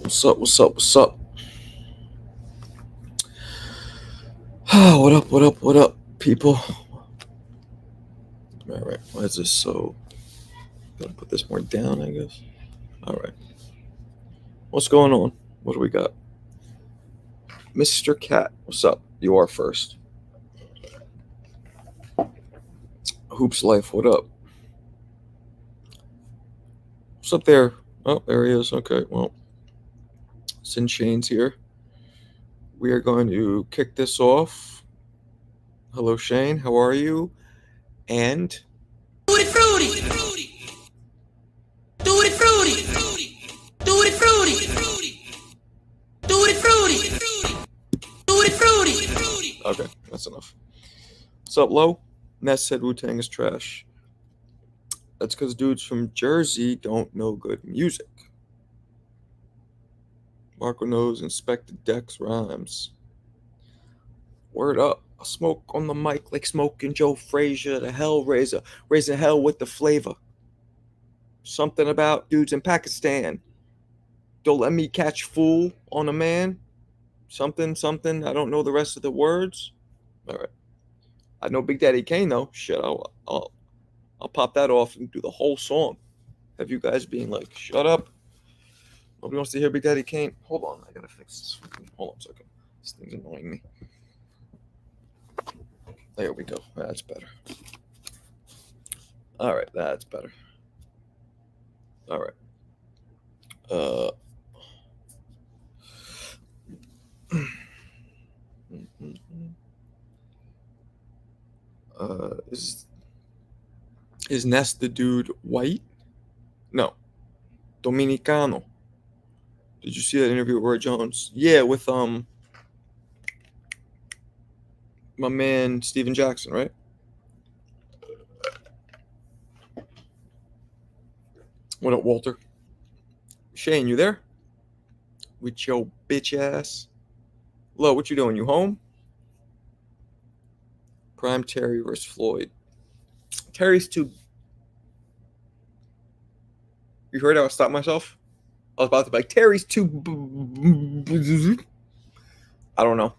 What's up? What's up? What's up? What up? What up? What up, people? All right. Why is this so? Gotta put this more down, I guess. All right. What's going on? What do we got? Mr. Cat, what's up? You are first. Hoops Life, what up? What's up there? Oh, there he is. Okay, well, Sin Shane's here. We are going to kick this off. Hello, Shane. How are you? And Tutti frutti, tutti frutti, tutti frutti, tutti frutti, tutti frutti. okay, that's enough. What's up, Lo? Ness said Wu-Tang is trash. That's because dudes from Jersey don't know good music. Marco knows Inspector Dex rhymes. Word up. I smoke on the mic like smoking Joe Frazier, the Hellraiser, raising hell with the flavor. Something about dudes in Pakistan. Don't let me catch fool on a man. Something, something. I don't know the rest of the words. All right. I know Big Daddy Kane though. Shit, I'll pop that off and do the whole song. Have you guys being like, shut up. Nobody wants to hear Big Daddy Kane. Hold on, I gotta fix this. Hold on a second. This thing's annoying me. There we go. That's better. All right, that's better. All right. Is Ness the dude white? No, Dominicano. Did you see that interview with Roy Jones? Yeah, with my man Steven Jackson, right? What up, Walter? Shane, you there? With your bitch ass. Lo, what you doing? You home? Prime Terry versus Floyd. Terry's too. You heard how I stopped myself? I was about to be like, Terry's too. I don't know.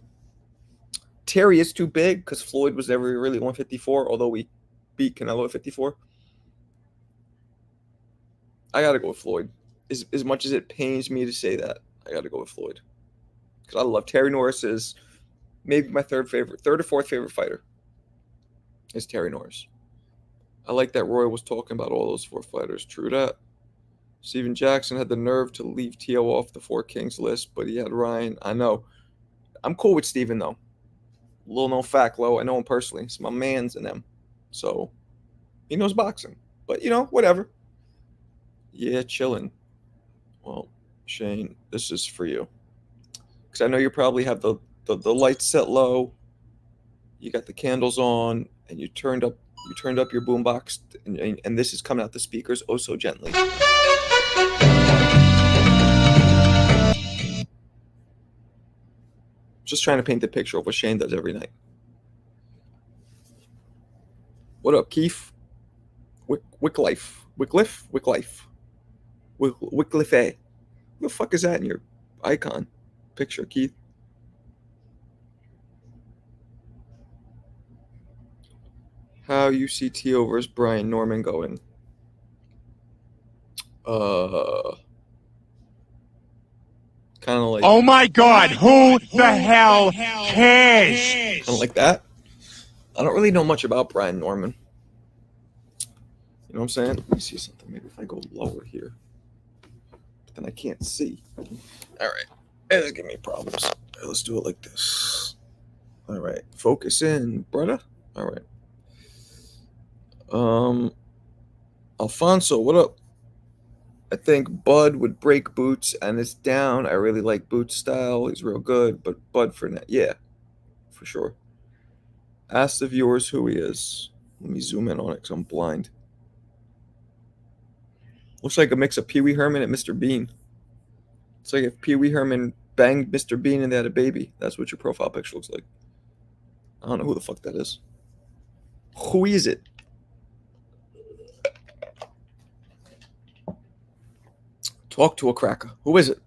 Terry is too big because Floyd was never really 154, although we beat Canelo at 54. I got to go with Floyd. As much as it pains me to say that, I got to go with Floyd. Because I love Terry Norris is maybe my third or fourth favorite fighter is Terry Norris. I like that Roy was talking about all those four fighters. True that. Steven Jackson had the nerve to leave T.O. off the Four Kings list, but he had Ryan. I know. I'm cool with Steven, though. Little known fact, Lo. I know him personally. It's my man's in them. So, he knows boxing. But, whatever. Yeah, chilling. Well, Shane, this is for you. Because I know you probably have the lights set low. You got the candles on, and you turned up your boombox, and this is coming out the speakers oh so gently. Just trying to paint the picture of what Shane does every night. What up, Keith? Wycliffe. Wycliffe? Wycliffe. Wycliffe. Who the fuck is that in your icon picture, Keith? How you see T.O. versus Brian Norman going? Kind of like. Oh my God! Who the hell cares? Kind of like that. I don't really know much about Brian Norman. You know what I'm saying? Let me see something. Maybe if I go lower here, but then I can't see. All right, it's giving me problems. Let's do it like this. All right, focus in, brother. All right. Alfonso, what up? I think Bud would break Boots, and it's down. I really like Boots' style. He's real good, but Bud for now, yeah, for sure. Ask the viewers who he is. Let me zoom in on it because I'm blind. Looks like a mix of Pee Wee Herman and Mr. Bean. It's like if Pee Wee Herman banged Mr. Bean and they had a baby. That's what your profile picture looks like. I don't know who the fuck that is. Who is it? Talk to a cracker. Who is it?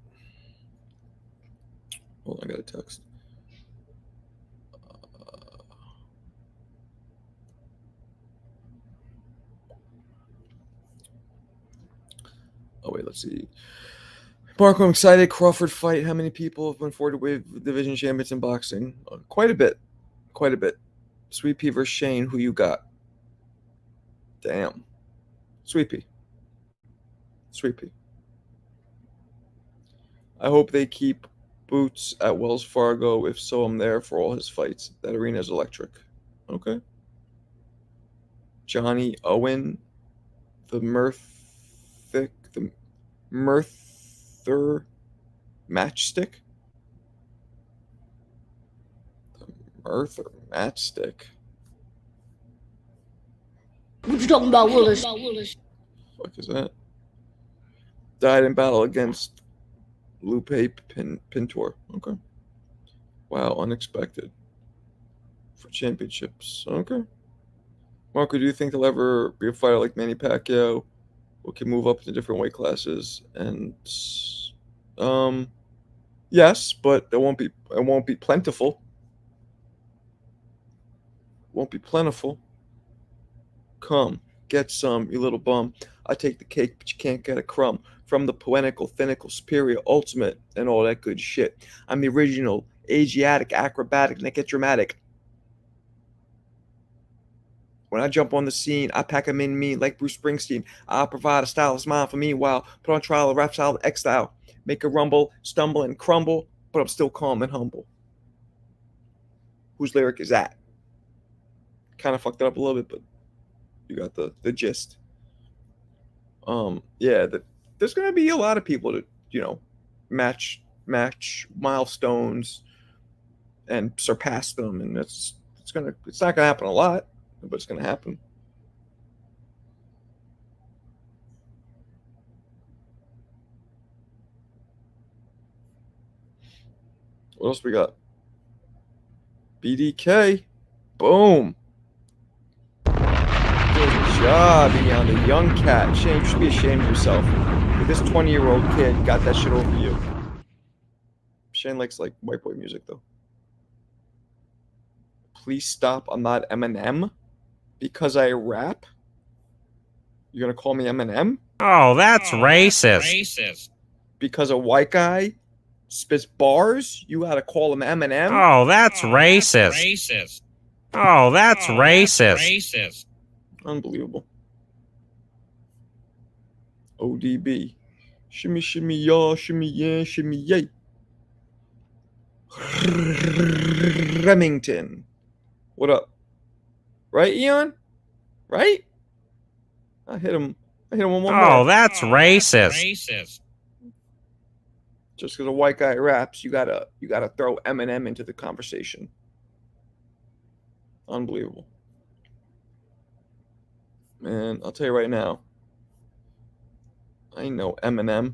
text. Oh wait, let's see. Marco, I'm excited. Crawford fight. How many people have been forward with division champions in boxing? Quite a bit. Quite a bit. Sweet Pea versus Shane. Who you got? Damn. Sweet Pea. Sweet Pea. I hope they keep Boots at Wells Fargo. If so, I'm there for all his fights. That arena is electric. Okay. Johnny Owen. The Merthyr Matchstick? The Merthyr Matchstick. What you talking about, Willis? Fuck is that? Died in battle against Lupe Pintor. Okay. Wow, unexpected. For championships. Okay. Marco, do you think there'll ever be a fighter like Manny Pacquiao who can move up to different weight classes? And yes, but it won't be plentiful. Won't be plentiful. Come, get some, you little bum. I take the cake, but you can't get a crumb. From the poetical, finical, superior, ultimate, and all that good shit. I'm the original, Asiatic, acrobatic, naked dramatic. When I jump on the scene, I pack them in me like Bruce Springsteen. I'll provide a style of smile for me while put on trial a rap style X style. Make a rumble, stumble, and crumble, but I'm still calm and humble. Whose lyric is that? Kind of fucked it up a little bit, but you got the gist. Yeah, there's gonna be a lot of people to, match milestones and surpass them, and it's not gonna happen a lot, but it's gonna happen. What else we got? BDK. Boom. Good job, Eon, the young cat. Shane, you should be ashamed of yourself. This 20-year-old kid got that shit over you. Shane likes white boy music though. Please stop. I'm not Eminem because I rap. You're gonna call me Eminem? Oh, that's racist. Because a white guy spits bars, you gotta call him Eminem? Oh, that's racist. Oh, that's racist. Unbelievable. ODB. Shimmy, shimmy, y'all, shimmy, yeah, shimmy, yay. Remington. What up? Right, Eon? Right? I hit him one more. Oh, that's racist. Just because a white guy raps, you gotta throw Eminem into the conversation. Unbelievable. Man, I'll tell you right now. I know Eminem.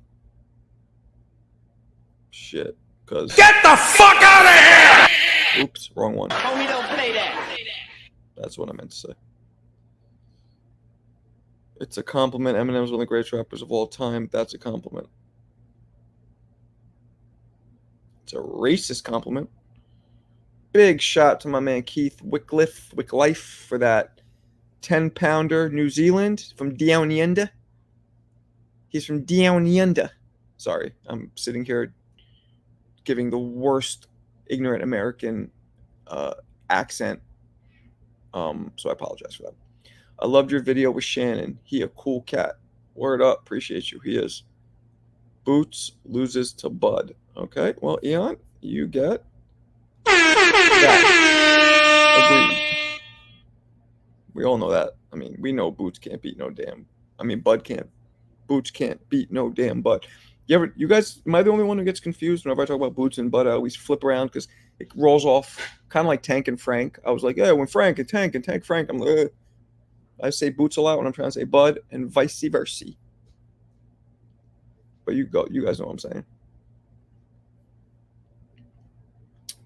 Shit, cause Get the fuck out of here! Oops, wrong one. Homie, don't play that. That's what I meant to say. It's a compliment. Eminem's one of the greatest rappers of all time. That's a compliment. It's a racist compliment. Big shot to my man Keith Wicklife for that 10-pounder New Zealand from down yonder. He's from down yonder. Sorry, I'm sitting here giving the worst ignorant American accent. So I apologize for that. I loved your video with Shannon. He a cool cat. Word up. Appreciate you. He is. Boots loses to Bud. Okay. Well, Eon, you get that. Agreed. We all know that. I mean, we know Boots can't beat no damn. Bud can't. Boots can't beat no damn Bud. You guys, am I the only one who gets confused whenever I talk about Boots and Bud? I always flip around because it rolls off kind of like Tank and Frank. I was like, yeah, when Frank and Tank Frank, I'm like, I say Boots a lot when I'm trying to say Bud, and vice versa. But you guys know what I'm saying.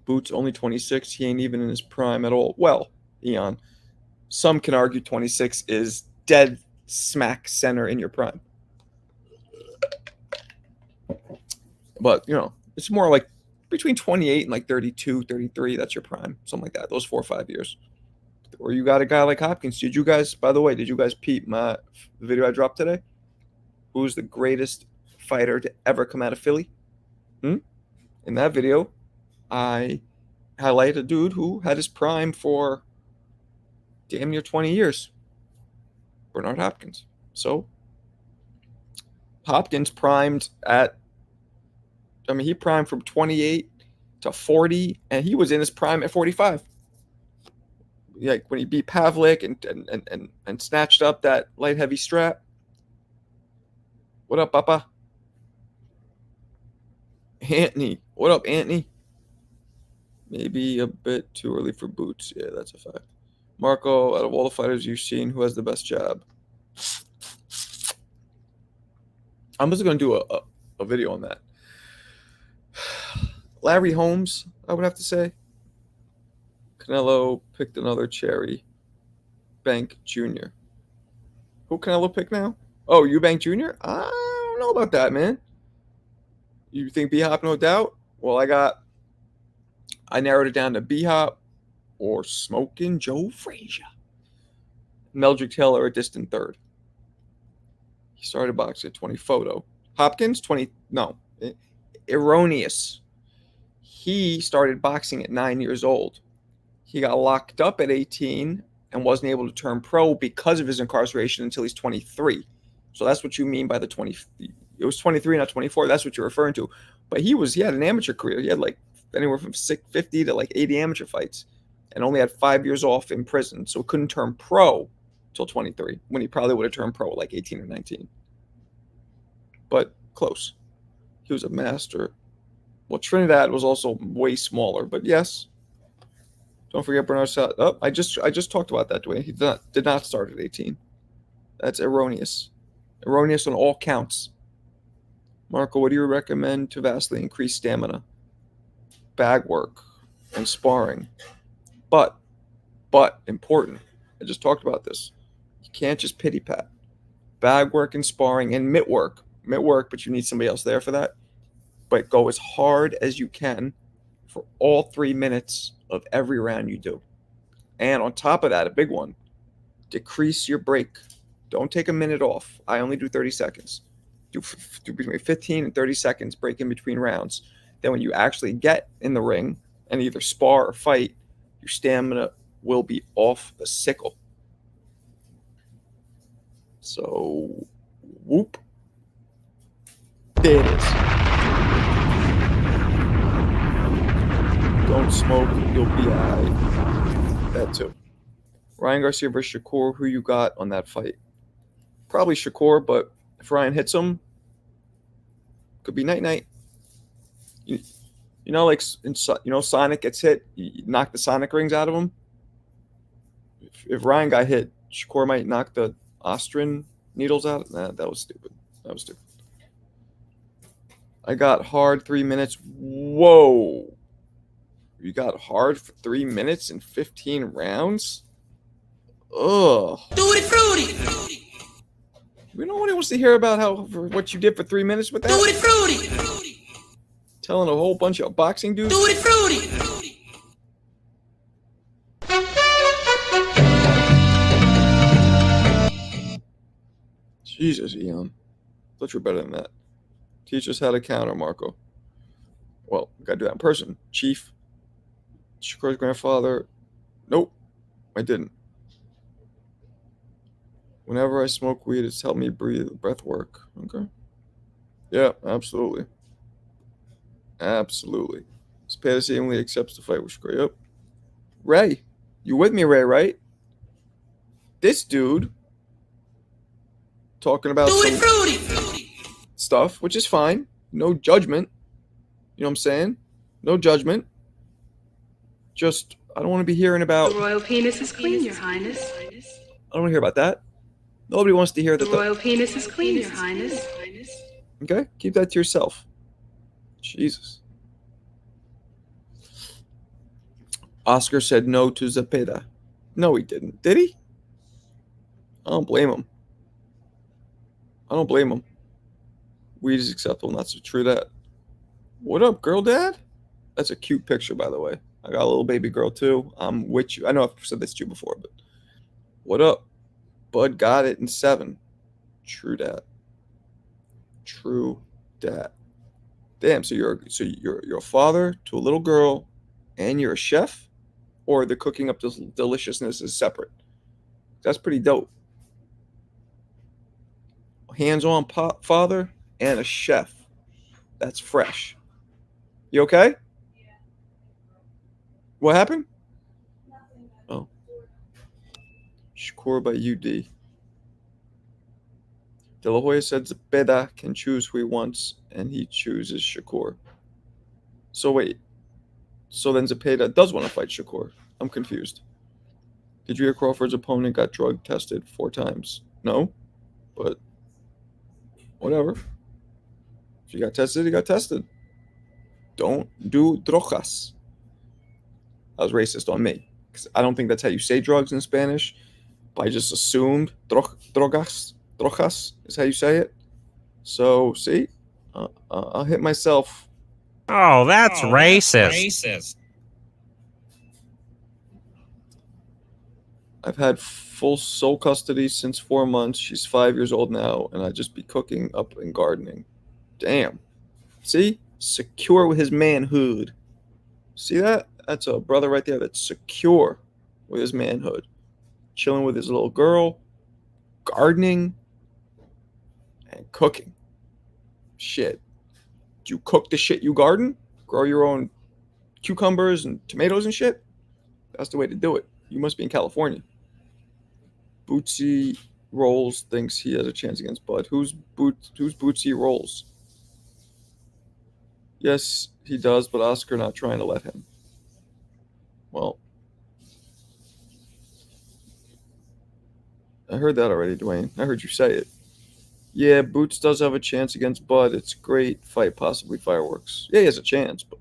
Boots only 26. He ain't even in his prime at all. Well, Eon, some can argue 26 is dead smack center in your prime. But, it's more like between 28 and like 32, 33. That's your prime, something like that. Those 4 or 5 years. Or you got a guy like Hopkins. Did you guys, by the way, did you guys peep the video I dropped today? Who's the greatest fighter to ever come out of Philly? In that video, I highlight a dude who had his prime for damn near 20 years. Bernard Hopkins. So Hopkins primed he primed from 28 to 40, and he was in his prime at 45. Like when he beat Pavlik and snatched up that light heavy strap. What up, Papa? Anthony. What up, Anthony? Maybe a bit too early for boots. Yeah, that's a fact. Marco, out of all the fighters you've seen, who has the best jab? I'm just going to do a video on that. Larry Holmes, I would have to say. Canelo picked another cherry. Bank Jr. Who Canelo picked now? Oh, Eubank Jr.? I don't know about that, man. You think B-Hop, no doubt? Well, I narrowed it down to B-Hop or Smoking Joe Frazier. Meldrick Taylor a distant third. He started boxing at 20. Photo. Hopkins, 20. No. Erroneous. He started boxing at 9 years old. He got locked up at 18 and wasn't able to turn pro because of his incarceration until he's 23. So that's what you mean by the 20. It was 23, not 24. That's what you're referring to. But he had an amateur career. He had like anywhere from 50 to like 80 amateur fights and only had 5 years off in prison. So couldn't turn pro till 23 when he probably would have turned pro at like 18 or 19. But close. He was a master. Well, Trinidad was also way smaller, but yes. Don't forget Bernard Sat. Oh, I just talked about that, Dwayne. He did not start at 18. That's erroneous. Erroneous on all counts. Marco, what do you recommend to vastly increase stamina? Bag work and sparring. But important. I just talked about this. You can't just pity pat. Bag work and sparring and mitt work. Mitt work, but you need somebody else there for that. But go as hard as you can for all 3 minutes of every round you do. And on top of that, a big one, decrease your break. Don't take a minute off. I only do 30 seconds. Do between 15 and 30 seconds break in between rounds. Then when you actually get in the ring and either spar or fight, your stamina will be off the sickle. So, whoop. There it is. Don't smoke, you'll be alright. That too. Ryan Garcia versus Shakur, who you got on that fight? Probably Shakur, but if Ryan hits him, could be night-night. You know, like Sonic gets hit, you knock the Sonic rings out of him. If Ryan got hit, Shakur might knock the Austrian needles out. Nah, that was stupid. I got hard 3 minutes. Whoa. You got hard for 3 minutes and 15 rounds? Ugh. Tutti frutti. We don't want wants to hear about what you did for 3 minutes with that. Tutti frutti. Telling a whole bunch of boxing dudes. Tutti frutti. Jesus, Eon. Thought you were better than that. Teach us how to counter, Marco. Well, gotta do that in person. Chief. Shakur's grandfather. Nope, I didn't. Whenever I smoke weed, it's helped me breath work. Okay. Yeah, absolutely. Absolutely. Spada seemingly accepts the fight with Shakur. Yep. Ray. You with me, Ray, right? This dude talking about some stuff, which is fine. No judgment. You know what I'm saying? No judgment. Just, I don't want to be hearing about... The royal penis is clean, Your Highness. I don't want to hear about that. Nobody wants to hear that. The royal penis is clean, Your Highness. Okay? Keep that to yourself. Jesus. Oscar said no to Zepeda. No, he didn't. Did he? I don't blame him. I don't blame him. Weed is acceptable, not so true that. What up, girl dad? That's a cute picture, by the way. I got a little baby girl too. I'm with you. I know I've said this to you before, but what up? Bud got it in 7. True dat. True dat. Damn. So you're a father to a little girl, and you're a chef, or the cooking up this deliciousness is separate. That's pretty dope. Hands-on father and a chef. That's fresh. You okay? What happened? Oh. Shakur by UD. De La Hoya said Zepeda can choose who he wants, and he chooses Shakur. So wait. So then Zepeda does want to fight Shakur. I'm confused. Did you hear Crawford's opponent got drug tested 4 times? No. But whatever. If you got tested, you got tested. Don't do drogas. That was racist on me, because I don't think that's how you say drugs in Spanish. But I just assumed drogas is how you say it. So, see, I'll hit myself. Oh, that's racist. I've had full sole custody since 4 months. She's 5 years old now, and I'd just be cooking up and gardening. Damn. See? Secure with his manhood. See that? That's a brother right there that's secure with his manhood. Chilling with his little girl, gardening, and cooking. Shit. Do you cook the shit you garden? Grow your own cucumbers and tomatoes and shit? That's the way to do it. You must be in California. Bootsy Rolls thinks he has a chance against Bud. Who's Bootsy Rolls? Yes, he does, but Oscar not trying to let him. Well, I heard that already, Dwayne. I heard you say it. Yeah, Boots does have a chance against Bud. It's a great fight, possibly fireworks. Yeah, he has a chance, but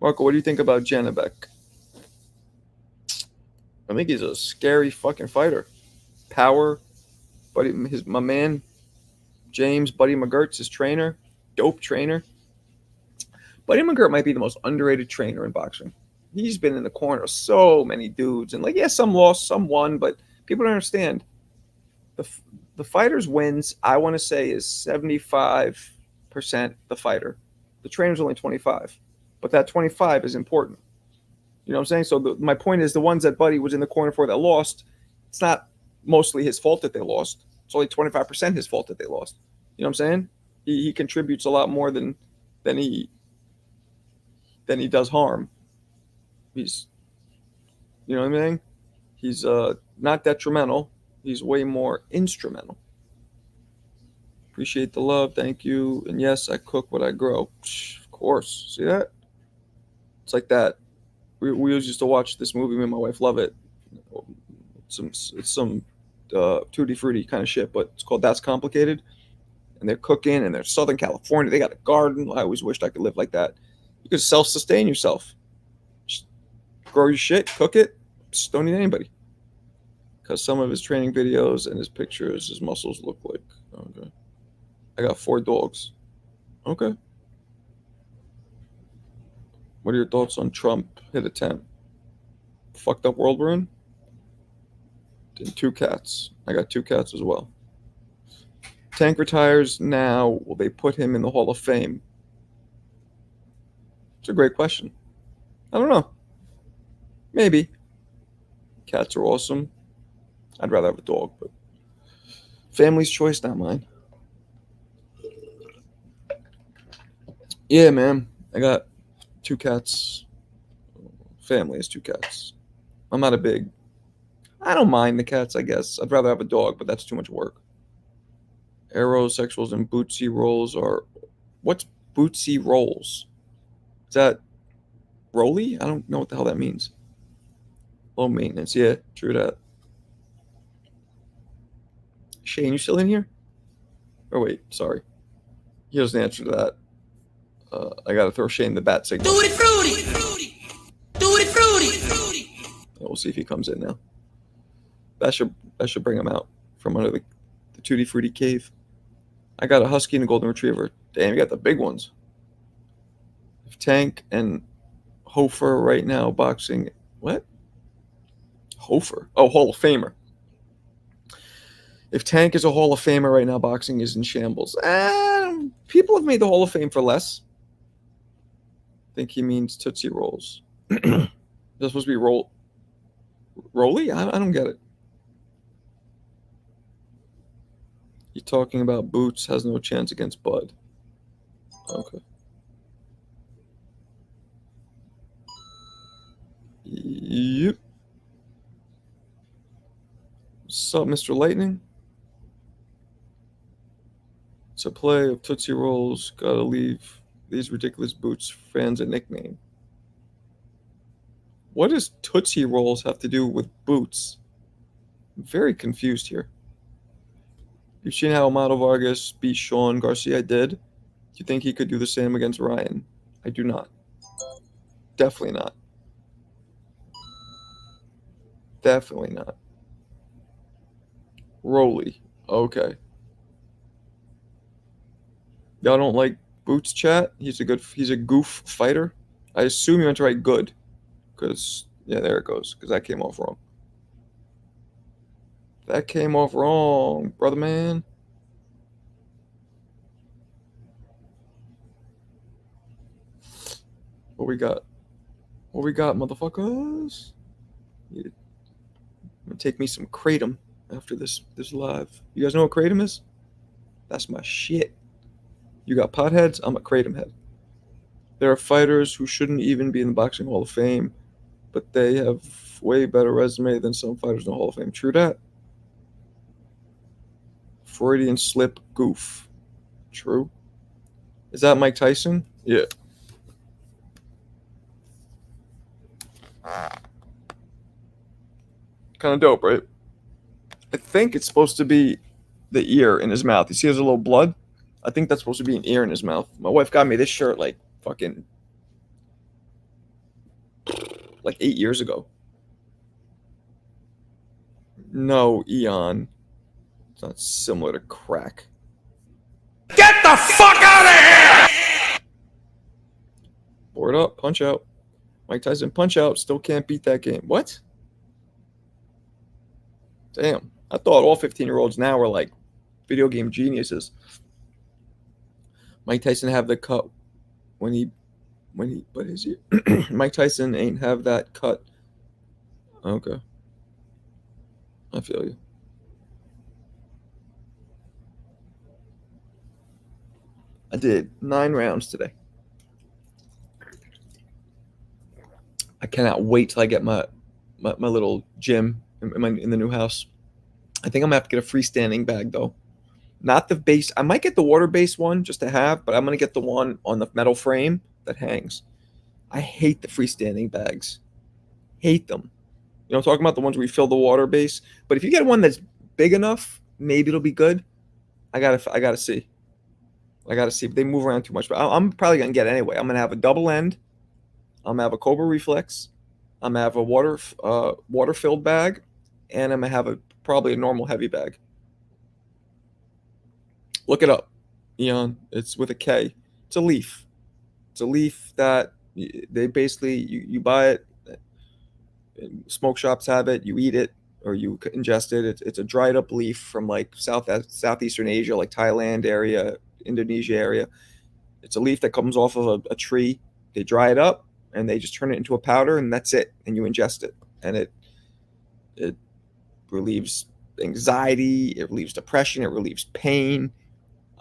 Marco, what do you think about Janabek? I think he's a scary fucking fighter. Power, my man, James, Buddy McGirt's his trainer. Dope trainer. Buddy McGirt might be the most underrated trainer in boxing. He's been in the corner of so many dudes. And, like, yeah, some lost, some won, but people don't understand. The fighter's wins, I want to say, is 75% the fighter. The trainer's only 25. But that 25 is important. You know what I'm saying? So my point is, the ones that Buddy was in the corner for that lost, it's not mostly his fault that they lost. It's only 25% his fault that they lost. You know what I'm saying? He contributes a lot more than he does harm. He's, you know what I mean? He's not detrimental. He's way more instrumental. Appreciate the love. Thank you. And yes, I cook what I grow. Of course. See that? It's like that. We used to watch this movie. Me and my wife love it. It's some tutti frutti kind of shit, but it's called That's Complicated. And they're cooking, and they're Southern California. They got a garden. I always wished I could live like that. You could self-sustain yourself. Just grow your shit, cook it. Just don't need anybody. Because some of his training videos and his pictures, his muscles look like. Okay. I got 4 dogs. Okay. What are your thoughts on Trump hit attempt? Fucked up world we're in? And 2 cats. I got 2 cats as well. Tank retires now. Will they put him in the Hall of Fame? It's a great question. I don't know. Maybe. Cats are awesome. I'd rather have a dog, but family's choice, not mine. Yeah, man. I got 2 cats. Family has 2 cats. I'm not a big. I don't mind the cats, I guess. I'd rather have a dog, but that's too much work. Aerosexuals and Bootsy Rolls are. What's Bootsy Rolls? Is that Rolly? I don't know what the hell that means. Low maintenance. Yeah, true that. Shane, you still in here? Or wait, sorry. He doesn't answer to that. I got to throw Shane the bat signal. Tutti frutti. Tutti frutti. We'll see if he comes in now. That should bring him out from under the Tutti Frutti cave. I got a husky and a golden retriever. Damn, you got the big ones. If Tank and Hofer right now, boxing. What? Hofer? Oh, Hall of Famer. If Tank is a Hall of Famer right now, boxing is in shambles. People have made the Hall of Fame for less. I think he means Tootsie Rolls. They're supposed to be Rolly? I don't get it. You're talking about Boots has no chance against Bud. Okay. Yep. What's up, Mr. Lightning? It's a play of Tootsie Rolls. Gotta leave these ridiculous Boots fans a nickname. What does Tootsie Rolls have to do with Boots? I'm very confused here. You've seen how Amato Vargas beat Sean Garcia did. Do you think he could do the same against Ryan? I do not. Definitely not. Definitely not. Rolly. Okay. Y'all don't like Boots chat? He's a goof fighter. I assume you meant to write good. Because, yeah, there it goes. Because that came off wrong. That came off wrong, brother man. What we got? What we got, motherfuckers? Yeah. I'm gonna take me some kratom after this live. You guys know what kratom is? That's my shit. You got potheads? I'm a kratom head. There are fighters who shouldn't even be in the Boxing Hall of Fame, but they have way better resume than some fighters in the Hall of Fame. True that. Freudian slip goof. True. Is that Mike Tyson? Yeah. Kind of dope, right? I think it's supposed to be the ear in his mouth. You see there's a little blood? I think that's supposed to be an ear in his mouth. My wife got me this shirt like fucking 8 years ago. No, Eon. It's not similar to crack. Get the fuck out of here! Board up, punch out. Mike Tyson punch out, still can't beat that game. What? Damn. I thought all 15-year-olds now were like video game geniuses. Mike Tyson have the cut but is he Mike Tyson ain't have that cut. Okay. I feel you. I did 9 rounds today. I cannot wait till I get my little gym in the new house. I think I'm gonna have to get a freestanding bag though. Not the base. I might get the water-based one just to have, but I'm gonna get the one on the metal frame that hangs. I hate the freestanding bags. Hate them. You know, I'm talking about the ones where you fill the water base. But if you get one that's big enough, maybe it'll be good. I gotta see. I gotta see. But they move around too much. But I'm probably gonna get it anyway. I'm gonna have a double end. I'm gonna have a Cobra Reflex. I'm gonna have a water-filled bag, and I'm gonna have probably a normal heavy bag. Look it up, Eon. It's with a K. It's a leaf. It's a leaf that they basically you buy it. Smoke shops have it. You eat it or you ingest it. It's a dried up leaf from like Southeastern Asia, like Thailand area, Indonesia area. It's a leaf that comes off of a tree. They dry it up and they just turn it into a powder, and that's it. And you ingest it, and it relieves anxiety. It relieves depression. It relieves pain.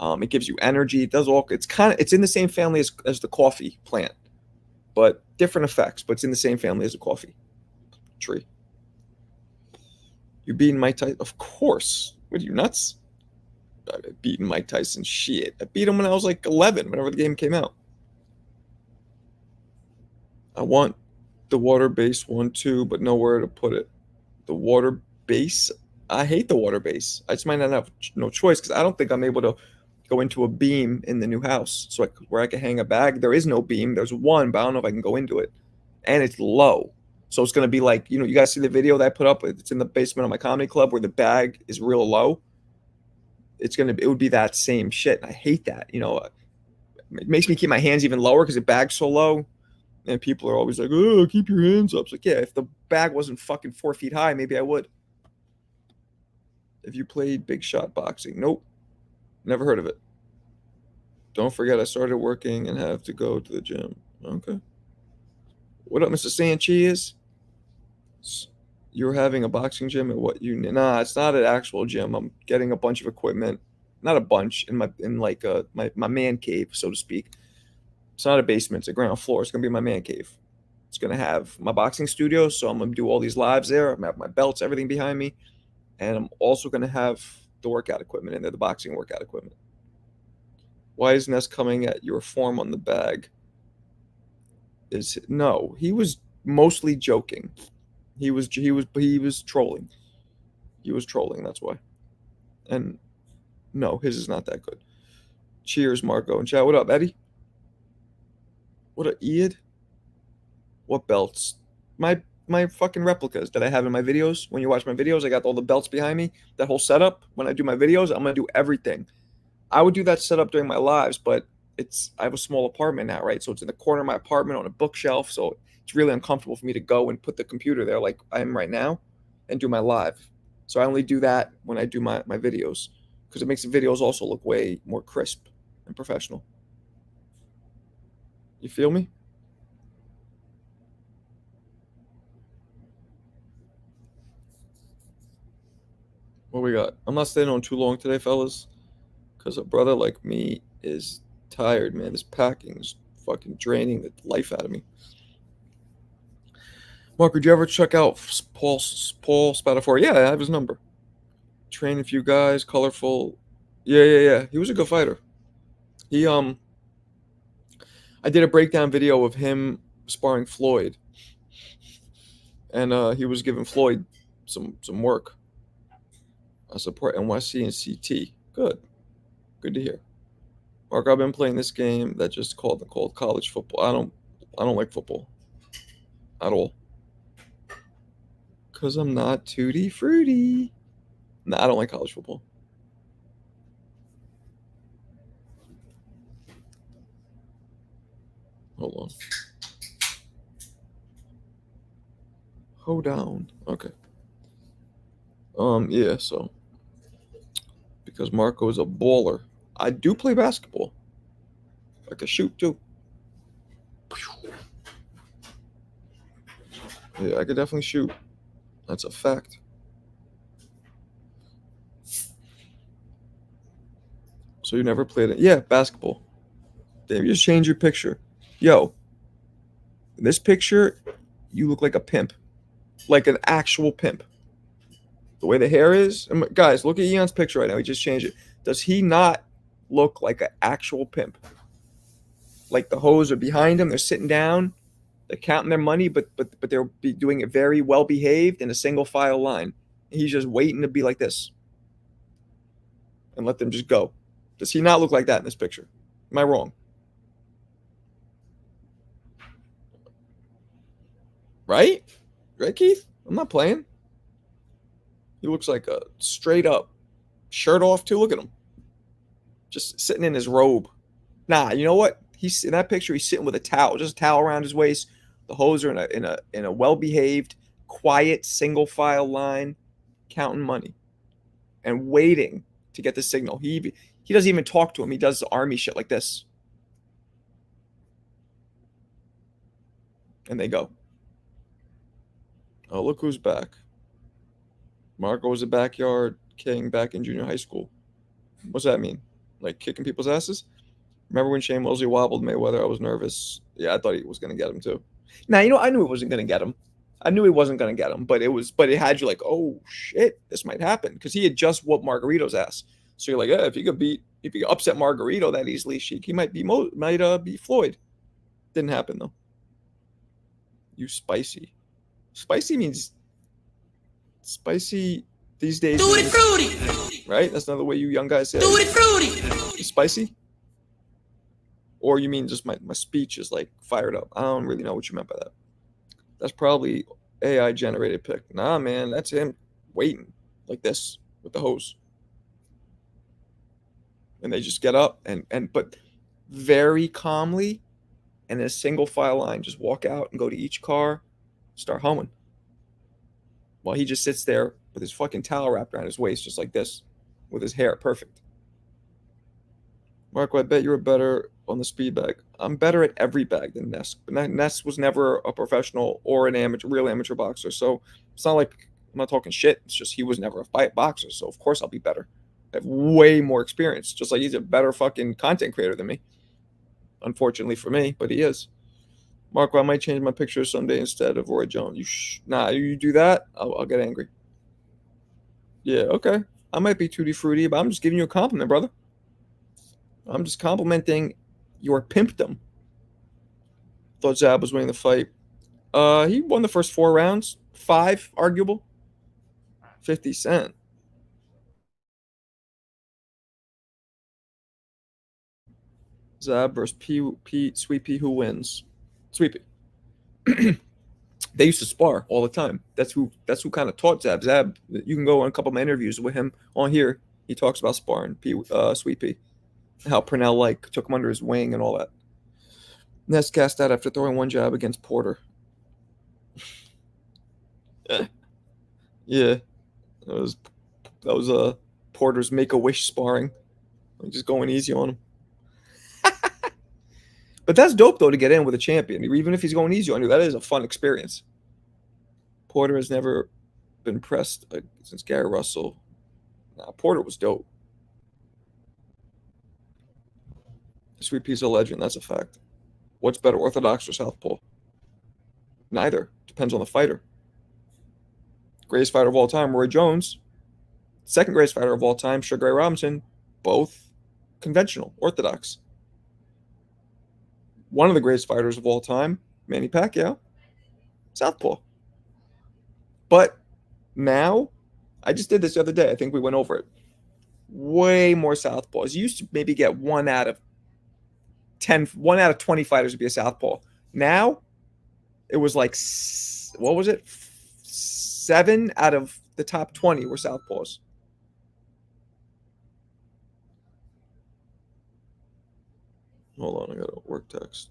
It gives you energy. It does all. It's in the same family as the coffee plant, but different effects. But it's in the same family as the coffee tree. You beating Mike Tyson? Of course. What are you, nuts? I've beaten Mike Tyson. Shit. I beat him when I was like 11, whenever the game came out. I want the water base one too, but nowhere to put it. The water base? I hate the water base. I just might not have no choice because I don't think I'm able to go into a beam in the new house so where I can hang a bag. There is no beam. There's one, but I don't know if I can go into it. And it's low. So it's going to be like, you guys see the video that I put up? It's in the basement of my comedy club where the bag is real low. It would be that same shit. I hate that. It makes me keep my hands even lower because the bag's so low. And people are always like, "Oh, keep your hands up." It's like, yeah, if the bag wasn't fucking 4 feet high, maybe I would. If you played big shot boxing, nope, never heard of it. Don't forget, I started working and have to go to the gym. Okay. What up, Mr. Sanchez? You're having a boxing gym at what you? Nah, it's not an actual gym. I'm getting a bunch of equipment, not a bunch, in like my man cave, so to speak. It's not a basement; it's a ground floor. It's gonna be my man cave. It's gonna have my boxing studio, so I'm gonna do all these lives there. I'm gonna have my belts, everything behind me, and I'm also gonna have the workout equipment in there, the boxing workout equipment. Why is Ness coming at your form on the bag? No, he was mostly joking. He was trolling. He was trolling. That's why. And no, his is not that good. Cheers, Marco and chat. What up, Eddie? What up, Iad? What belts? My fucking replicas that I have in my videos. When you watch my videos, I got all the belts behind me. That whole setup. When I do my videos, I'm gonna do everything. I would do that setup during my lives, but I have a small apartment now, right? So it's in the corner of my apartment on a bookshelf. So it's really uncomfortable for me to go and put the computer there like I am right now and do my live. So I only do that when I do my videos because it makes the videos also look way more crisp and professional. You feel me? What we got? I'm not staying on too long today, fellas, because a brother like me is tired, man. This packing is fucking draining the life out of me. Mark, did you ever check out Paul Spatafore? Yeah, I have his number. Train a few guys, colorful. Yeah. He was a good fighter. He I did a breakdown video of him sparring Floyd, and he was giving Floyd some work. I support NYC and CT. Good to hear. Mark, I've been playing this game that just called college football. I don't like football at all. Cause I'm not tutti fruity. Nah, I don't like college football. Hold on. Hold down. Okay. Yeah, so because Marco is a baller. I do play basketball. I can shoot too. Yeah, I could definitely shoot. That's a fact. So you never played it? Yeah, basketball. Damn, you just change your picture. Yo, in this picture, you look like a pimp. Like an actual pimp. The way the hair is. Guys, look at Eon's picture right now. He just changed it. Does he not look like an actual pimp? Like the hoes are behind him. They're sitting down. They're counting their money, but they're doing it very well behaved in a single file line. He's just waiting to be like this and let them just go. Does he not look like that in this picture? Am I wrong? Right, Keith? I'm not playing. He looks like a straight up shirt off too. Look at him, just sitting in his robe. Nah, you know what? He's in that picture. He's sitting with a towel, just a towel around his waist. The hoes are in a well behaved, quiet single file line, counting money, and waiting to get the signal. He doesn't even talk to him. He does the army shit like this, and they go. Oh, look who's back. Marco was a backyard king back in junior high school. What's that mean? Like kicking people's asses? Remember when Shane Mosley wobbled Mayweather? I was nervous. Yeah, I thought he was going to get him too. Now, I knew he wasn't going to get him. But it had you like, oh shit, this might happen. Because he had just whooped Margarito's ass. So you're like, yeah, if you could upset Margarito that easily, he might be Floyd. Didn't happen though. You spicy. Spicy means spicy these days. Tutti frutti. Right? That's not the way you young guys say it. Tutti frutti. Spicy? Or you mean just my speech is like fired up? I don't really know what you meant by that. That's probably AI generated pic. Nah, man, that's him waiting like this with the hose. And they just get up but very calmly, and in a single file line, just walk out and go to each car, start humming. While he just sits there with his fucking towel wrapped around his waist, just like this, with his hair perfect. Marco, I bet you were better on the speed bag. I'm better at every bag than Ness. But Ness was never a professional or an amateur, real amateur boxer. So it's not like I'm not talking shit. It's just he was never a fight boxer. So of course I'll be better. I have way more experience. Just like he's a better fucking content creator than me. Unfortunately for me, but he is. Marco, I might change my picture someday instead of Roy Jones. You do that, I'll get angry. Yeah, okay. I might be tutti frutti, but I'm just giving you a compliment, brother. I'm just complimenting your pimpdom. Thought Zab was winning the fight. He won the first 4 rounds. 5, arguable. 50 Cent. Zab versus Sweet Pea. Who wins? Sweet Pea. They used to spar all the time. That's who kind of taught Zab. Zab, you can go on a couple of my interviews with him on here. He talks about sparring Sweet Pea. How Purnell took him under his wing and all that. Ness cast out after throwing 1 jab against Porter. Yeah, that was Porter's Make-A-Wish sparring. Just going easy on him. But that's dope though to get in with a champion, even if he's going easy on you. That is a fun experience. Porter has never been pressed since Gary Russell. Nah, Porter was dope. Sweet Pea's a legend. That's a fact. What's better, orthodox or southpaw? Neither. Depends on the fighter. Greatest fighter of all time, Roy Jones. Second greatest fighter of all time, Sugar Ray Robinson. Both conventional, orthodox. One of the greatest fighters of all time, Manny Pacquiao, southpaw. But now, I just did this the other day. I think we went over it. Way more southpaws. You used to maybe get 1 out of 20 fighters would be a southpaw. Now, it was like, what was it? 7 out of the top 20 were southpaws. Hold on, I got a work text.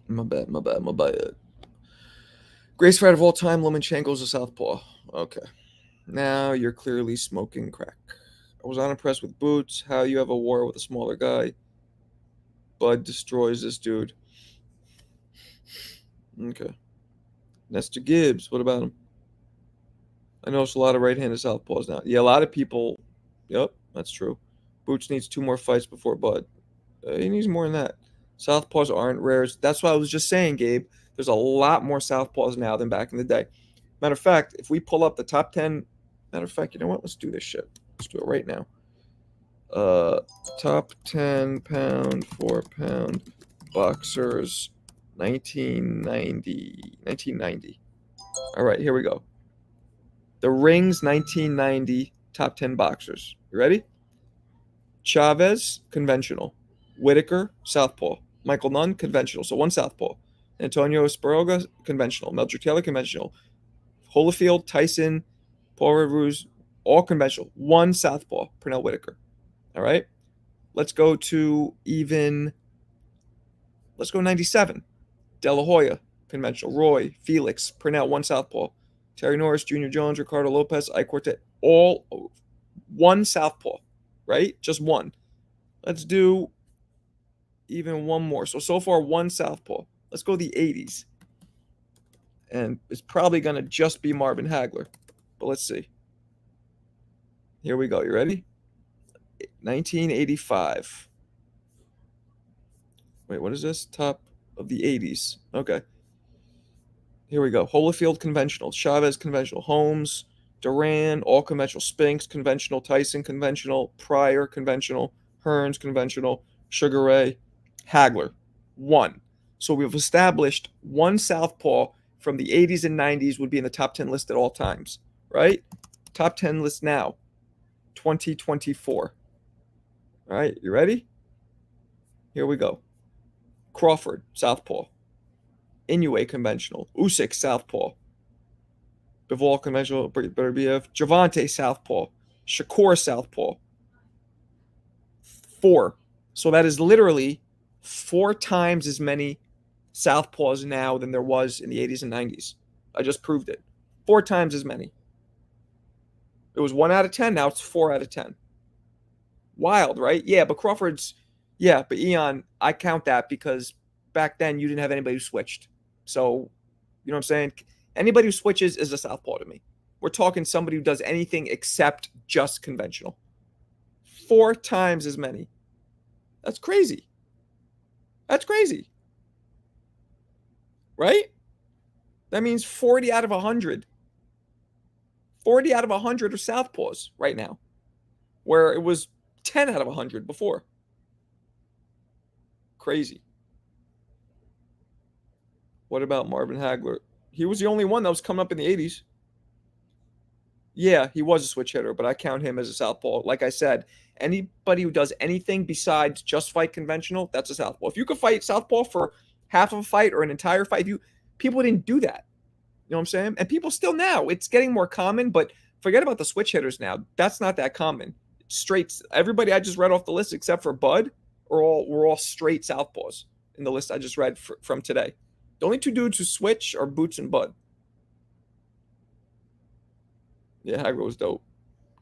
My bad. Greatest fighter of all time, Lomachenko's a southpaw. Okay. Now you're clearly smoking crack. I was unimpressed with Boots. How you have a war with a smaller guy. Bud destroys this dude. Okay. Nestor Gibbs, what about him? I noticed a lot of right-handed southpaws now. Yeah, a lot of people. Yep, that's true. Boots needs 2 more fights before Bud. He needs more than that. Southpaws aren't rare. That's what I was just saying, Gabe. There's a lot more southpaws now than back in the day. Matter of fact, if we pull up the top 10, matter of fact, you know what? Let's do this shit. Let's do it right now. Top 10 pound for pound boxers, 1990. All right, here we go. The Rings 1990 top 10 boxers. You ready? Chavez, conventional. Whitaker, southpaw. Michael Nunn, conventional. So 1 southpaw. Antonio Esperoga, conventional. Meldrick Taylor, conventional. Holyfield, Tyson, Paul Ruse, all conventional. 1 southpaw, Pernell Whitaker. All right? Let's go 97. De La Hoya, conventional. Roy, Felix, Pernell, 1 southpaw. Terry Norris, Junior Jones, Ricardo Lopez, Ike Quartet, all 1 southpaw, right? Just 1. Let's do even 1 more. So far, 1 southpaw. Let's go the 80s. And it's probably going to just be Marvin Hagler. But let's see. Here we go. You ready? 1985. Wait, what is this? Top of the 80s. Okay. Here we go. Holyfield conventional, Chavez conventional, Holmes, Duran, all conventional, Spinks conventional, Tyson conventional, Pryor conventional, Hearns conventional, Sugar Ray, Hagler, 1. So we've established one southpaw from the 80s and 90s would be in the top 10 list at all times, right? Top 10 list now, 2024. All right, you ready? Here we go. Crawford, southpaw. Inoue, conventional. Usyk, southpaw. Bivol, conventional. Beterbiev. Javante, southpaw. Shakur, southpaw. 4. So that is literally 4 times as many southpaws now than there was in the 80s and 90s. I just proved it. 4 times as many. It was 1 out of 10. Now it's 4 out of 10. Wild, right? Yeah, but Crawford's... Yeah, but Eon, I count that because back then you didn't have anybody who switched. So, you know what I'm saying? Anybody who switches is a southpaw to me. We're talking somebody who does anything except just conventional. 4 times as many. That's crazy. That's crazy. Right? That means 40 out of 100. 40 out of 100 are southpaws right now, where it was 10 out of 100 before. Crazy. What about Marvin Hagler? He was the only one that was coming up in the 80s. Yeah, he was a switch hitter, but I count him as a southpaw. Like I said, anybody who does anything besides just fight conventional, that's a southpaw. If you could fight southpaw for half of a fight or an entire fight, people didn't do that. You know what I'm saying? And people still now, it's getting more common, but forget about the switch hitters now. That's not that common. Straight, everybody I just read off the list except for Bud were all straight southpaws in the list I just read from today. The only 2 dudes who switch are Boots and Bud. Yeah, Hagler was dope.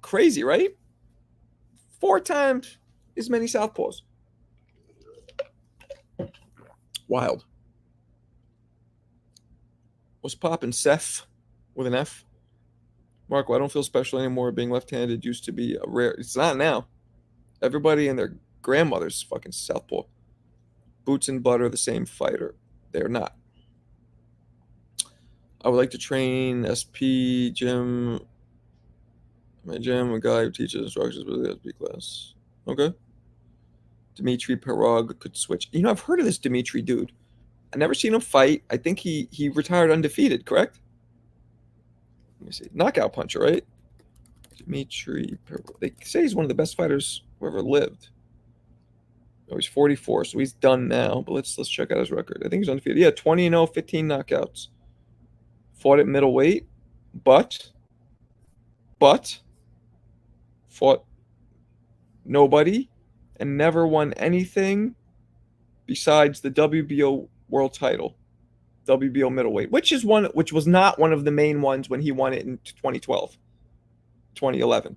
Crazy, right? 4 times as many southpaws. Wild. What's poppin', Seth with an F? Marco, I don't feel special anymore. Being left-handed used to be a rare. It's not now. Everybody and their grandmother's fucking southpaw. Boots and Bud are the same fighter. They're not. I would like to train SP gym. My gym, a guy who teaches instructions with the SP class. Okay. Dmitry Pirog could switch. You know, I've heard of this Dmitry dude. I never seen him fight. I think he retired undefeated, correct? Let me see. Knockout puncher, right? Dmitry Pirog. They say he's one of the best fighters who ever lived. Oh, he's 44, so he's done now. But let's check out his record. I think he's undefeated. Yeah, 20-0, 15 knockouts. Fought at middleweight, but fought nobody and never won anything besides the WBO world title, WBO middleweight, which was not one of the main ones when he won it in 2012, 2011.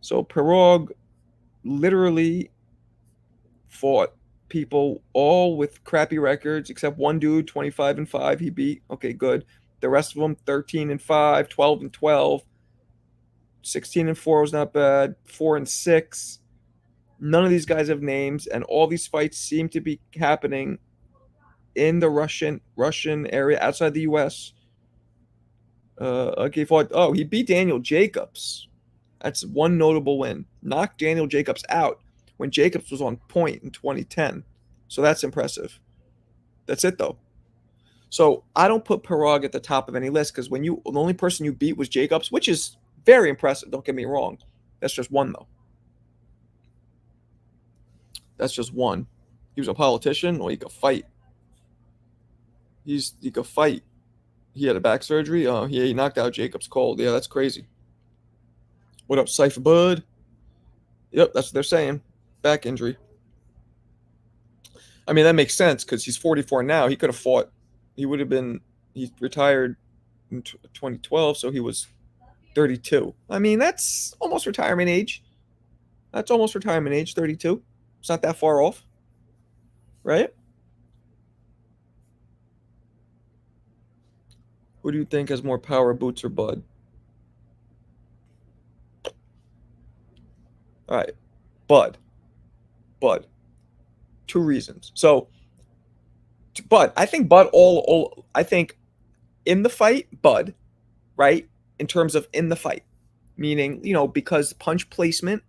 So Pirog literally fought people all with crappy records except one dude, 25-5 he beat. Okay, good. The rest of them 13-5, 12-12, 16-4 was not bad, 4-6. None of these guys have names, and all these fights seem to be happening in the Russian area outside the U.S. Okay, he beat Daniel Jacobs. That's one notable win. Knocked Daniel Jacobs out when Jacobs was on point in 2010. So that's impressive. That's it, though. So I don't put Pirog at the top of any list because the only person you beat was Jacobs, which is very impressive. Don't get me wrong. That's just one, though. That's just one. He was a politician. Well, he could fight. He could fight. He had a back surgery. Oh, yeah, he knocked out Jacobs cold. Yeah, that's crazy. What up, Cypher Bud? Yep, that's what they're saying. Back injury. I mean, that makes sense because he's 44 now. He could have fought. He retired in 2012, so he was 32. I mean, that's almost retirement age. 32. It's not that far off, right? Who do you think has more power, Boots or Bud? All right, Bud. 2 reasons. So But I think Bud all I think in the fight, Bud, right? In terms of in the fight, meaning, because punch placement,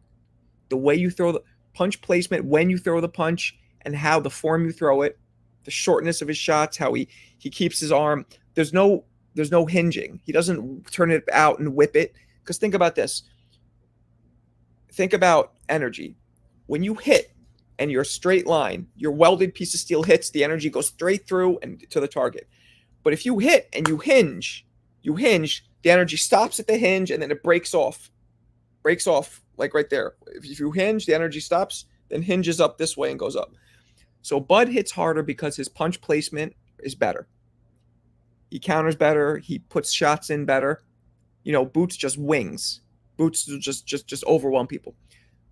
the way you throw the punch placement, when you throw the punch, and how the form you throw it, the shortness of his shots, how he keeps his arm. There's no hinging. He doesn't turn it out and whip it. Because think about this. Think about energy. When you hit and you're a straight line, your welded piece of steel hits, the energy goes straight through and to the target. But if you hit and you hinge, the energy stops at the hinge and then it breaks off. Breaks off like right there. If you hinge, the energy stops, then hinges up this way and goes up. So Bud hits harder because his punch placement is better. He counters better. He puts shots in better. Boots just wings. Boots just overwhelm people.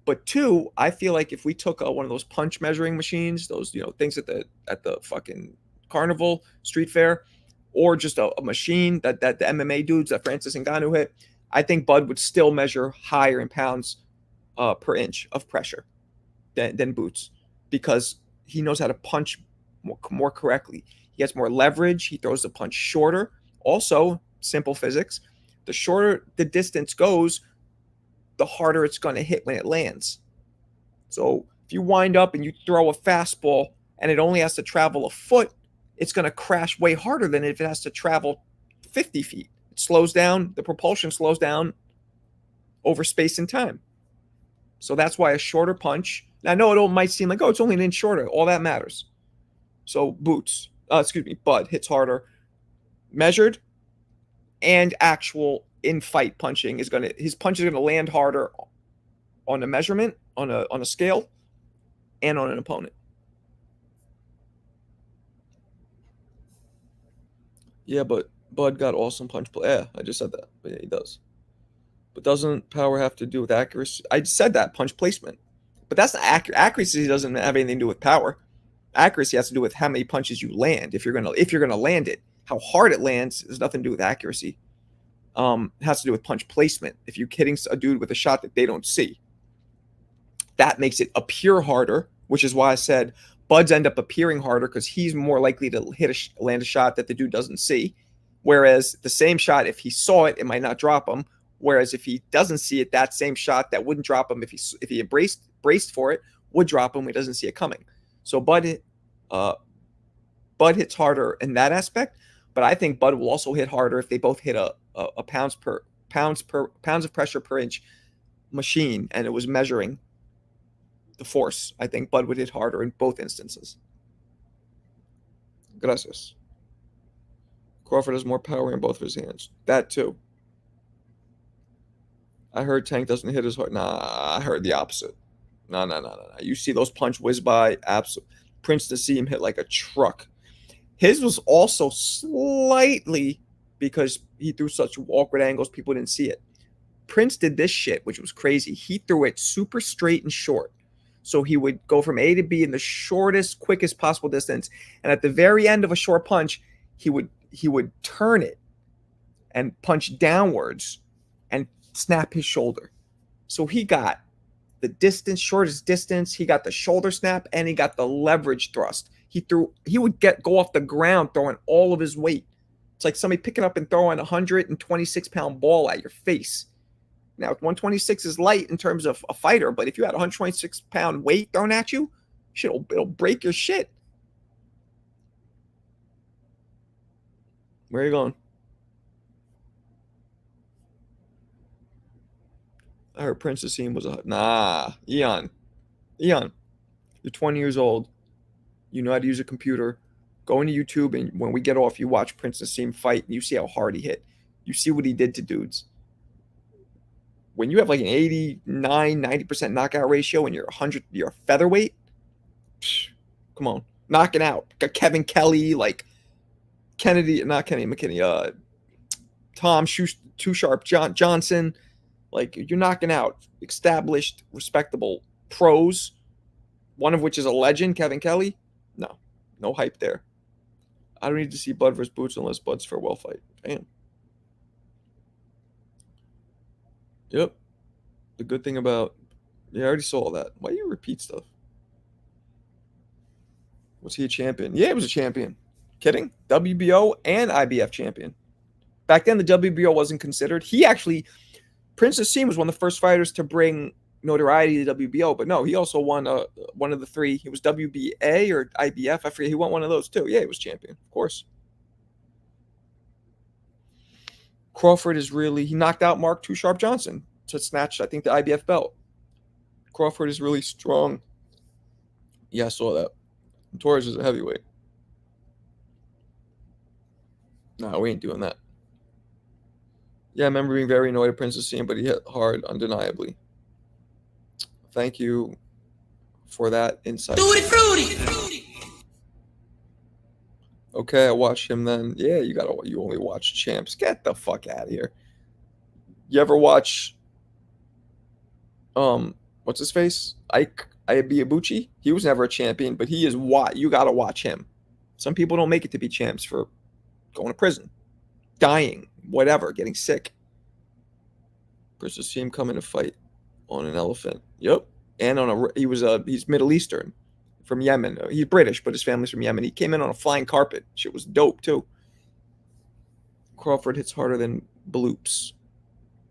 But two, I feel like if we took one of those punch measuring machines, those things at the fucking carnival, street fair, or just a machine that the MMA dudes that Francis Ngannou hit, I think Bud would still measure higher in pounds per inch of pressure than Boots, because he knows how to punch more correctly. He has more leverage. He throws the punch shorter. Also, simple physics, the shorter the distance goes, the harder it's going to hit when it lands. So if you wind up and you throw a fastball and it only has to travel a foot, it's going to crash way harder than if it has to travel 50 feet. It slows down. The propulsion slows down over space and time. So that's why a shorter punch. Now, I know it might seem like, it's only an inch shorter. All that matters. So Bud hits harder, measured, and actual in-fight punching his punch is gonna land harder on a measurement, on a scale, and on an opponent. Yeah, but Bud got awesome punch play. Yeah, I just said that. But yeah, he does. But doesn't power have to do with accuracy? I said that, punch placement. But that's not accuracy doesn't have anything to do with power. Accuracy has to do with how many punches you land. If you're gonna land it, how hard it lands has nothing to do with accuracy. It has to do with punch placement. If you're hitting a dude with a shot that they don't see, that makes it appear harder, which is why I said Buds end up appearing harder because he's more likely to land a shot that the dude doesn't see. Whereas the same shot, if he saw it, it might not drop him. Whereas if he doesn't see it, that same shot that wouldn't drop him if he braced for it would drop him when he doesn't see it coming. So Bud hits harder in that aspect, but I think Bud will also hit harder if they both hit a pounds of pressure per inch machine and it was measuring the force. I think Bud would hit harder in both instances. Gracias. Crawford has more power in both of his hands. That too. I heard Tank doesn't hit as hard. Nah, I heard the opposite. No. You see those punch whiz by. Absolutely. Prince Nassim hit like a truck. His was also slightly because he threw such awkward angles, people didn't see it. Prince did this shit, which was crazy. He threw it super straight and short. So he would go from A to B in the shortest, quickest possible distance. And at the very end of a short punch, he would turn it and punch downwards and snap his shoulder. So he got the shortest distance, he got the shoulder snap, and he got the leverage thrust. He would go off the ground throwing all of his weight. It's like somebody picking up and throwing a 126-pound ball at your face. Now, 126 is light in terms of a fighter, but if you had a 126-pound weight thrown at you, it'll break your shit. Where are you going? I heard Prince Nassim was Eon. You're 20 years old. You know how to use a computer. Go into YouTube, and when we get off, you watch Prince Nassim fight, and you see how hard he hit. You see what he did to dudes. When you have like an 89, 90% knockout ratio, and you're a featherweight, come on, knocking out Kevin Kelly, like Kennedy, not Kenny McKinney, Tom Too Sharp Johnson. Like, you're knocking out established, respectable pros, one of which is a legend, Kevin Kelly. No hype there. I don't need to see Bud versus Boots unless Bud's farewell fight. Damn. Yep. The good thing about... Yeah, I already saw all that. Why do you repeat stuff? Was he a champion? Yeah, he was a champion. Kidding? WBO and IBF champion. Back then, the WBO wasn't considered. He actually, Prince Asim was one of the first fighters to bring notoriety to WBO, but no, he also won one of the three. He was WBA or IBF. I forget. He won one of those too. Yeah, he was champion, of course. Crawford is really, he knocked out Mark Too Sharp Johnson to snatch, I think, the IBF belt. Crawford is really strong. Yeah, I saw that. Torres is a heavyweight. No, we ain't doing that. Yeah, I remember being very annoyed at Prince Asim, but he hit hard, undeniably. Thank you for that insight. Tutti frutti. Okay, I watched him then. Yeah, you only watch champs. Get the fuck out of here. You ever watch what's his face? Ike Iabuchi? He was never a champion, but he is what you gotta watch him. Some people don't make it to be champs for going to prison, dying, whatever, getting sick. Versus see him coming to fight on an elephant. Yep. And he's Middle Eastern from Yemen. He's British, but his family's from Yemen. He came in on a flying carpet. Shit was dope too. Crawford hits harder than bloops.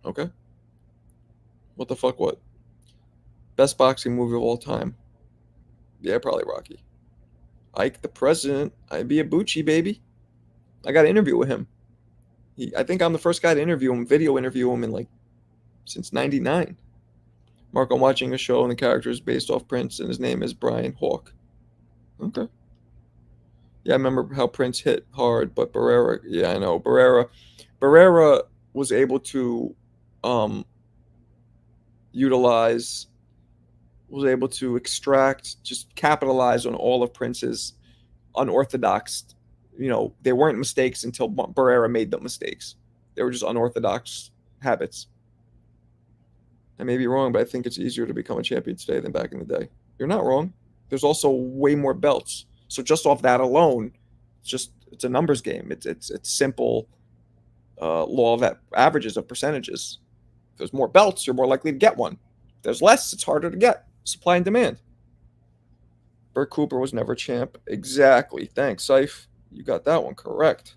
Okay. What the fuck? What? Best boxing movie of all time. Yeah, probably Rocky. Ike the President. I'd be a Bucci, baby. I got an interview with him. I think I'm the first guy to interview him, video interview him since 99. Mark, I'm watching a show and the character is based off Prince and his name is Brian Hawk. Okay. Yeah, I remember how Prince hit hard, but Barrera, yeah, I know. Barrera was able to extract, just capitalize on all of Prince's unorthodox, they weren't mistakes until Barrera made them mistakes. They were just unorthodox habits. I may be wrong, but I think it's easier to become a champion today than back in the day. You're not wrong. There's also way more belts. So just off that alone, it's a numbers game. It's simple law of averages of percentages. If there's more belts, you're more likely to get one. If there's less, it's harder to get. Supply and demand. Bert Cooper was never champ. Exactly. Thanks, Seif. You got that one correct.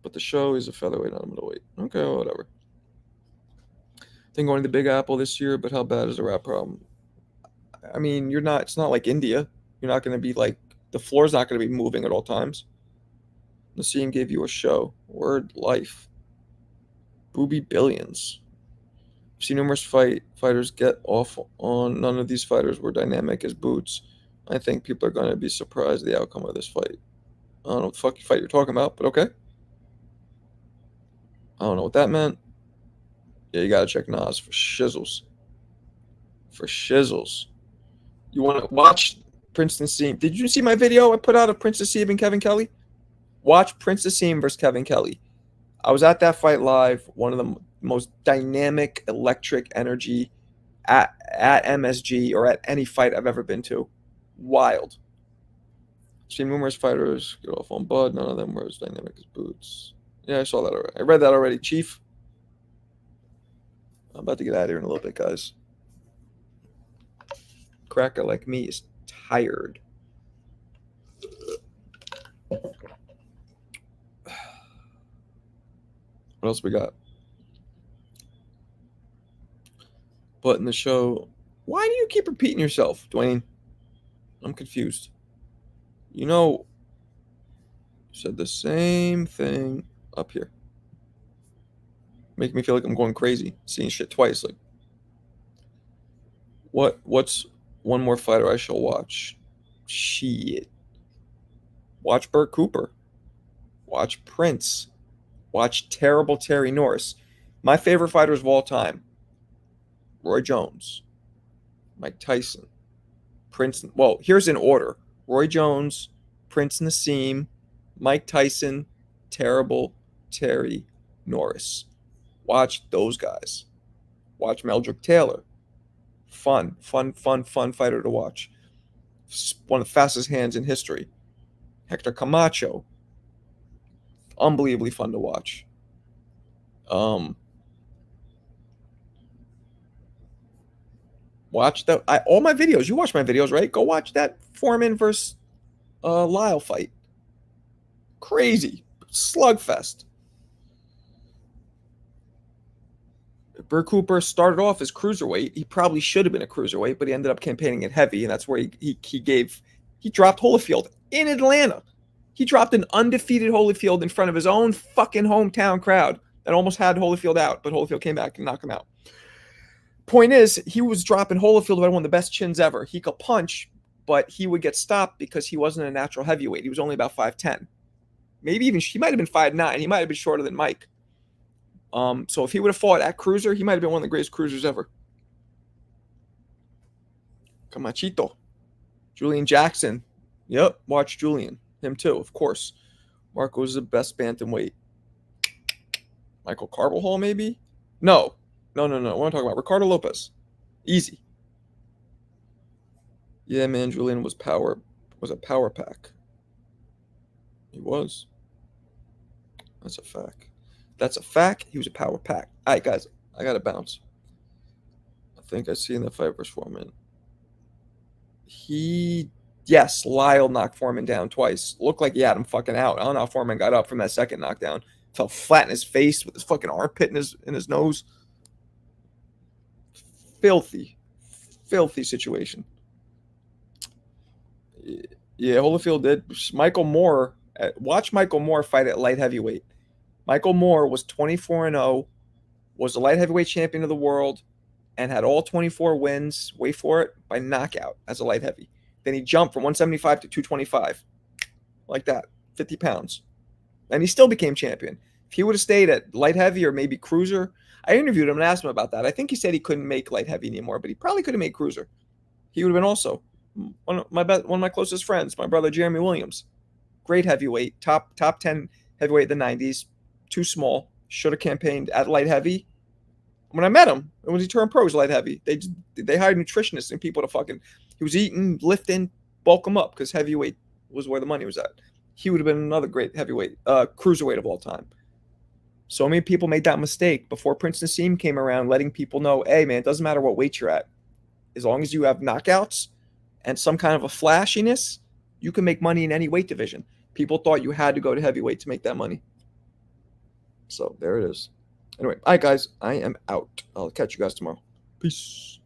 But the show is a featherweight, not a middleweight. Okay, well, whatever. Think going to the Big Apple this year, but how bad is the rat problem? I mean, it's not like India. You're not going to be the floor's not going to be moving at all times. Nassim gave you a show. Word life. Booby billions. I've seen numerous fighters get off on. None of these fighters were dynamic as Boots. I think people are going to be surprised at the outcome of this fight. I don't know what the fuck fight you're talking about, but okay. I don't know what that meant. Yeah, you gotta check Nas for shizzles. For shizzles. You want to watch Prince Nassim? Did you see my video I put out of Prince Nassim and Kevin Kelly? Watch Prince Nassim versus Kevin Kelly. I was at that fight live. One of the most dynamic, electric energy at MSG or at any fight I've ever been to. Wild. Seen numerous fighters get off on Bud. None of them were as dynamic as Boots. Yeah, I saw that already. I read that already, Chief. I'm about to get out of here in a little bit, guys. Cracker like me is tired. What else we got? But in the show, why do you keep repeating yourself, Dwayne? I'm confused. You said the same thing up here. Make me feel like I'm going crazy, seeing shit twice. What's one more fighter I shall watch? Shit. Watch Bert Cooper. Watch Prince. Watch terrible Terry Norris. My favorite fighters of all time. Roy Jones. Mike Tyson. Prince. Well, here's in order. Roy Jones, Prince Nassim, Mike Tyson, terrible Terry Norris. Watch those guys. Watch Meldrick Taylor. Fun fighter to watch. One of the fastest hands in history. Hector Camacho. Unbelievably fun to watch. Watch all my videos. You watch my videos, right? Go watch that Foreman versus Lyle fight. Crazy. Slugfest. Bert Cooper started off as cruiserweight. He probably should have been a cruiserweight, but he ended up campaigning at heavy, and that's where he dropped Holyfield in Atlanta. He dropped an undefeated Holyfield in front of his own fucking hometown crowd that almost had Holyfield out, but Holyfield came back and knocked him out. Point is, he was dropping Holyfield by one of the best chins ever. He could punch, but he would get stopped because he wasn't a natural heavyweight. He was only about 5'10". Maybe even he might have been 5'9". He might have been shorter than Mike. So if he would have fought at cruiser, he might have been one of the greatest cruisers ever. Camachito. Julian Jackson. Yep, watch Julian. Him too, of course. Marco was the best bantamweight. Michael Carbajal, maybe? No. What am I talking about? Ricardo Lopez. Easy. Yeah, man, Julian was a power pack. He was. That's a fact. That's a fact. He was a power pack. All right, guys, I got to bounce. I think I seen the fight versus Foreman. Yes, Lyle knocked Foreman down twice. Looked like he had him fucking out. I don't know how Foreman got up from that second knockdown. Fell flat in his face with his fucking armpit in his nose. Filthy situation. Yeah, Holyfield did. Michael Moore. Watch Michael Moore fight at light heavyweight. Michael Moore was 24-0, was the light heavyweight champion of the world, and had all 24 wins, wait for it, by knockout as a light heavy. Then he jumped from 175 to 225. Like that, 50 pounds. And he still became champion. If he would have stayed at light heavy or maybe cruiser, I interviewed him and asked him about that. I think he said he couldn't make light heavy anymore, but he probably could have made cruiser. He would have been also one of my closest friends, my brother Jeremy Williams. Great heavyweight, top 10 heavyweight in the 90s. Too small. Should have campaigned at light heavy. When I met him, when he turned pro, he was light heavy. They hired nutritionists and people to fucking. He was eating, lifting, bulk him up because heavyweight was where the money was at. He would have been another great heavyweight, cruiserweight of all time. So many people made that mistake before Prince Nassim came around, letting people know, hey man, it doesn't matter what weight you're at, as long as you have knockouts and some kind of a flashiness, you can make money in any weight division. People thought you had to go to heavyweight to make that money. So there it is. Anyway, all right, guys, I am out. I'll catch you guys tomorrow. Peace.